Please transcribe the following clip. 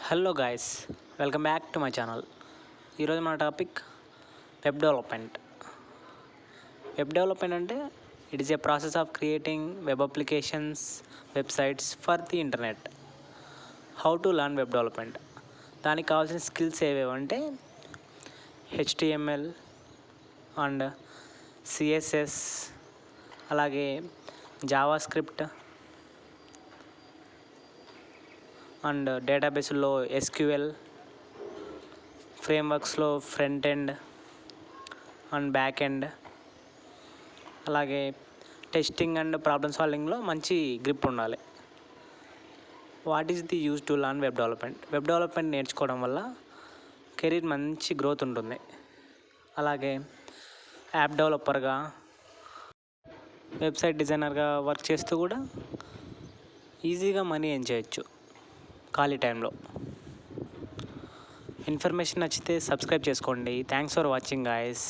Hello guys, welcome back to my channel. ఈరోజు మన topic web development. Web development అంటే it is a process of creating web applications, websites for the internet. How to learn web development, దానికి కావాల్సిన skills ఏవేవంటే HTML and CSS, అలాగే JavaScript and డేటాబేస్లో SQL, ఫ్రేమ్వర్క్స్లో front end and back end, అలాగే testing and problem సాల్వింగ్లో మంచి grip ఉండాలి. What is the use to learn web development? Web development నేర్చుకోవడం వల్ల కెరీర్ మంచి గ్రోత్ ఉంటుంది. అలాగే యాప్ డెవలపర్గా, వెబ్సైట్ డిజైనర్గా వర్క్ చేస్తూ కూడా ఈజీగా మనీ ఎర్న్ చేయొచ్చు ఖాళీ టైంలో. ఇన్ఫర్మేషన్ నచ్చితే సబ్స్క్రైబ్ చేసుకోండి. Thanks for watching guys.